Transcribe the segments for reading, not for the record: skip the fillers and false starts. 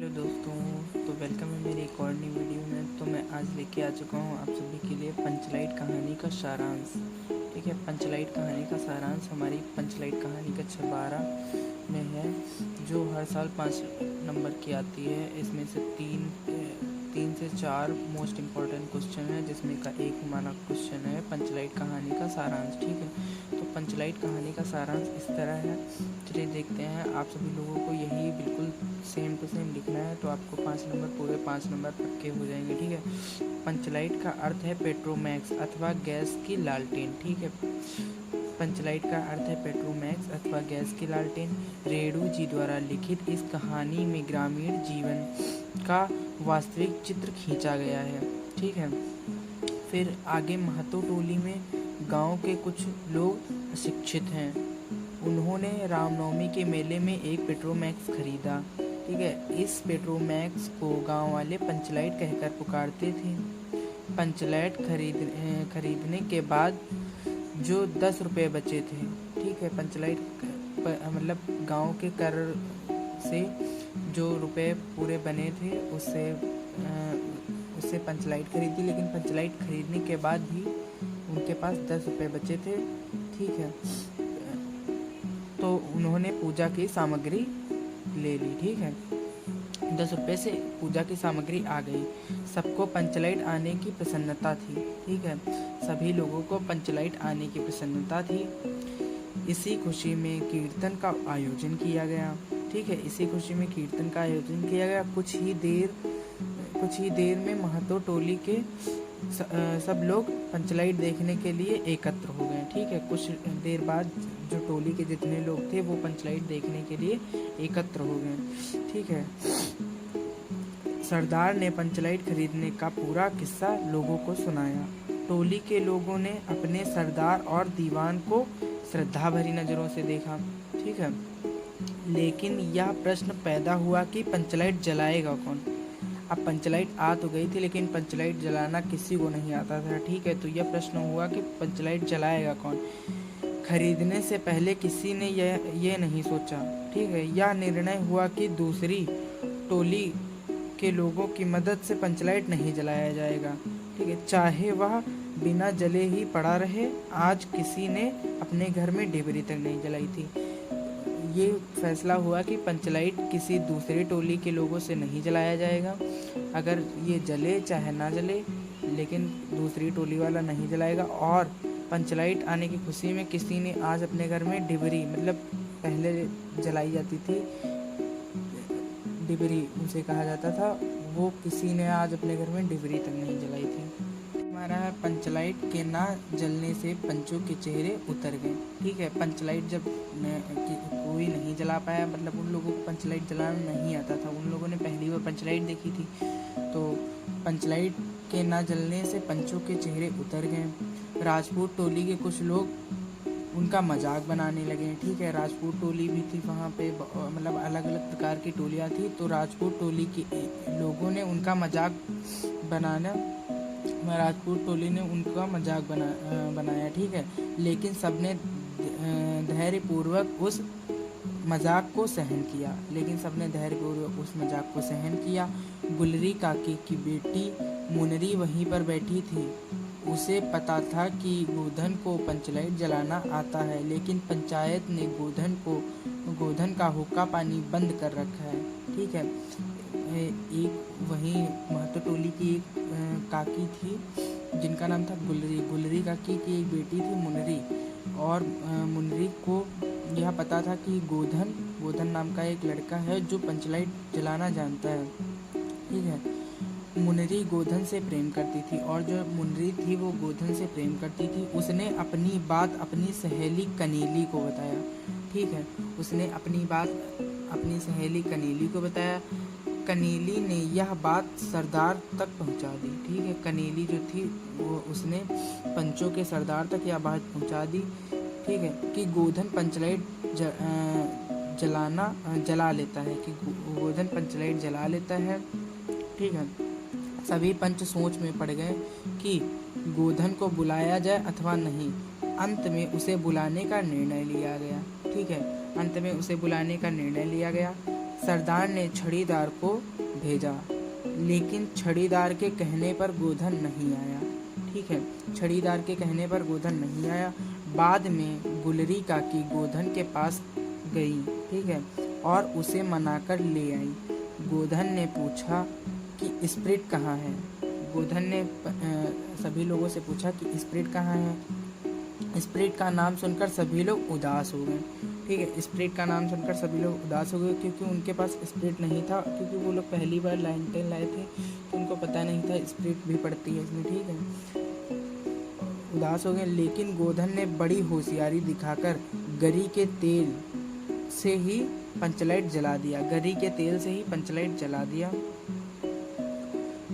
Hello दोस्तों, तो welcome है मेरी एक और नई वीडियो में। तो मैं आज लेके आ चुका हूँ आप सभी के लिए पंचलाइट कहानी का सारांश। ठीक है, पंचलाइट कहानी का सारांश हमारी पंचलाइट कहानी कक्षा 12 में है, जो हर साल 5 नंबर की आती है। इसमें से तीन से चार मोस्ट इम्पॉर्टेंट क्वेश्चन है, जिसमें का एक हमारा क्वेश्चन है पंचलाइट कहानी का सारांश। ठीक है, तो पंचलाइट कहानी का सारांश इस तरह है। चलिए देखते हैं। आप सभी लोगों को यही बिल्कुल सेम टू सेम लिखना है, तो आपको 5 नंबर, पूरे 5 नंबर पक्के हो जाएंगे। ठीक है, पंचलाइट का अर्थ है पेट्रोमैक्स अथवा गैस की लालटेन। ठीक है, पंचलाइट का अर्थ है पेट्रोमैक्स अथवा गैस की लालटेन। रेणु जी द्वारा लिखित इस कहानी में ग्रामीण जीवन का वास्तविक चित्र खींचा गया है। ठीक है, फिर आगे महतो टोली में गांव के कुछ लोग अशिक्षित हैं। उन्होंने रामनवमी के मेले में एक पेट्रोमैक्स खरीदा। ठीक है, इस पेट्रोमैक्स को गांव वाले पंचलाइट कहकर पुकारते थे। पंचलाइट खरीदने के बाद जो 10 रुपये बचे थे, ठीक है, पंचलाइट मतलब गांव के कर से जो रुपए पूरे बने थे उससे पंचलाइट खरीदी, लेकिन पंचलाइट खरीदने के बाद भी उनके पास 10 रुपये बचे थे। ठीक है, तो उन्होंने पूजा की सामग्री ले ली। ठीक है, 10 रुपये से पूजा की सामग्री आ गई। सबको पंचलाइट आने की प्रसन्नता थी। ठीक है, सभी लोगों को पंचलाइट आने की प्रसन्नता थी। इसी खुशी में कीर्तन का आयोजन किया गया। ठीक है, इसी खुशी में कीर्तन का आयोजन किया गया। कुछ ही देर में महतो टोली के सब लोग पंचलाइट देखने के लिए एकत्र हो गए। ठीक है, कुछ देर बाद जो टोली के जितने लोग थे वो पंचलाइट देखने के लिए एकत्र हो गए। ठीक है, सरदार ने पंचलाइट खरीदने का पूरा किस्सा लोगों को सुनाया। टोली के लोगों ने अपने सरदार और दीवान को श्रद्धा भरी नज़रों से देखा। ठीक है, लेकिन यह प्रश्न पैदा हुआ कि पंचलाइट जलाएगा कौन। अब पंचलाइट आ तो गई थी, लेकिन पंचलाइट जलाना किसी को नहीं आता था। ठीक है, तो यह प्रश्न हुआ कि पंचलाइट जलाएगा कौन। खरीदने से पहले किसी ने ये नहीं सोचा। ठीक है, यह निर्णय हुआ कि दूसरी टोली के लोगों की मदद से पंचलाइट नहीं जलाया जाएगा। ठीक है, चाहे वह बिना जले ही पड़ा रहे। आज किसी ने अपने घर में डिबरी तक नहीं जलाई थी। ये फैसला हुआ कि पंचलाइट किसी दूसरी टोली के लोगों से नहीं जलाया जाएगा। अगर ये जले चाहे ना जले, लेकिन दूसरी टोली वाला नहीं जलाएगा। और पंचलाइट आने की खुशी में किसी ने आज अपने घर में डिबरी, मतलब पहले जलाई जाती थी डिबरी उसे कहा जाता था, वो किसी ने आज अपने घर में डिबरी तक नहीं जलाई थी। हमारा है पंचलाइट के ना जलने से पंचों के चेहरे उतर गए। ठीक है, पंचलाइट जब कोई नहीं जला पाया, मतलब उन लोगों को पंचलाइट जलाना नहीं आता था, उन लोगों ने पहली बार पंचलाइट देखी थी, तो पंचलाइट के ना जलने से पंचों के चेहरे उतर गए। राजपूत टोली के कुछ लोग उनका मजाक बनाने लगे। ठीक है, राजपूत टोली भी थी वहाँ पे, मतलब अलग अलग प्रकार की टोलियाँ थी, तो राजपूत टोली के लोगों ने उनका मजाक बनाना, राजपूत टोली ने उनका मजाक बनाया। ठीक है, लेकिन सबने धैर्यपूर्वक उस मजाक को सहन किया। गुलरी काकी की बेटी मुनरी वहीं पर बैठी थी। उसे पता था कि गोधन को पंचलाइट जलाना आता है, लेकिन पंचायत ने गोधन का हुक्का पानी बंद कर रखा है। ठीक है, एक वहीं महतो टोली की एक काकी थी जिनका नाम था गुलरी काकी की एक बेटी थी मुनरी, और मुनरी को यह पता था कि गोधन नाम का एक लड़का है जो पंचलाइट जलाना जानता है। ठीक है, मुनरी गोधन से प्रेम करती थी, और जो मुनरी थी वो गोधन से प्रेम करती थी। उसने अपनी बात अपनी सहेली कनीली को बताया। ठीक है, उसने अपनी बात अपनी सहेली कनीली को बताया। कनीली ने यह बात सरदार तक पहुंचा दी। ठीक है, कनीली जो थी वो उसने पंचों के सरदार तक यह बात पहुंचा दी। ठीक है, कि गोधन पंचलाइट जला लेता है, कि गोधन पंचलाइट जला लेता है। ठीक है, सभी पंच सोच में पड़ गए कि गोधन को बुलाया जाए अथवा नहीं। अंत में उसे बुलाने का निर्णय लिया गया। ठीक है, अंत में उसे बुलाने का निर्णय लिया गया। सरदार ने छड़ीदार को भेजा, लेकिन छड़ीदार के कहने पर गोधन नहीं आया। ठीक है, छड़ीदार के कहने पर गोधन नहीं आया। बाद में गुलरी काकी गोधन के पास गई, ठीक है, और उसे मनाकर ले आई। गोधन ने पूछा कि स्प्रिट कहाँ है। गोधन ने सभी लोगों से पूछा कि स्प्रिट कहाँ है। स्प्रिट का नाम सुनकर सभी लोग उदास हो गए। ठीक है, स्प्रिट का नाम सुनकर सभी लोग उदास हो गए, क्योंकि उनके पास स्प्रिट नहीं था, क्योंकि वो लोग पहली बार लाइन टेन लाए थे, तो उनको पता नहीं था स्प्रिट भी पड़ती है इसमें। ठीक है, उदास हो गए। लेकिन गोधन ने बड़ी होशियारी दिखाकर गरी के तेल से ही पंचलाइट जला दिया। गरी के तेल से ही पंचलाइट जला दिया।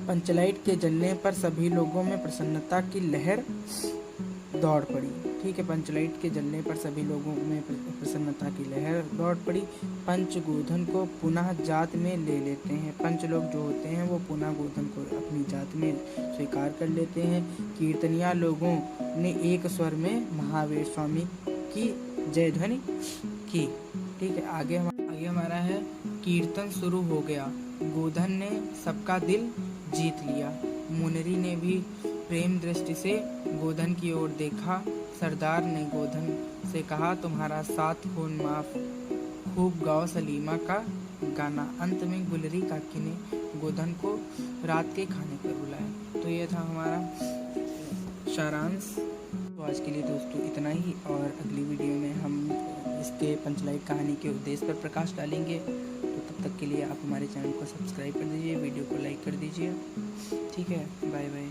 पंचलाइट के जलने पर सभी लोगों में प्रसन्नता की लहर दौड़ पड़ी। ठीक है, पंचलाइट के जलने पर सभी लोगों में प्रसन्नता की लहर दौड़ पड़ी। पंच गोधन को पुनः जात में ले लेते हैं। पंच लोग जो होते हैं वो पुनः गोधन को अपनी जात में स्वीकार कर लेते हैं। कीर्तनिया लोगों ने एक स्वर में महावीर स्वामी की जय ध्वनि की। ठीक है, आगे हमारा है कीर्तन शुरू हो गया। गोधन ने सबका दिल जीत लिया। मुनरी ने भी प्रेम दृष्टि से गोधन की ओर देखा। सरदार ने गोधन से कहा, तुम्हारा 7 खून माफ, खूब गाओ सलीमा का गाना। अंत में गुलरी काकी ने गोधन को रात के खाने पर बुलाया। तो ये था हमारा सारांश। तो आज के लिए दोस्तों इतना ही, और अगली वीडियो में हम इसके पंचलाइट कहानी के उद्देश्य पर प्रकाश डालेंगे। तो तब तक के लिए आप हमारे चैनल को सब्सक्राइब कर दीजिए, वीडियो को लाइक कर दीजिए। ठीक है, बाय बाय।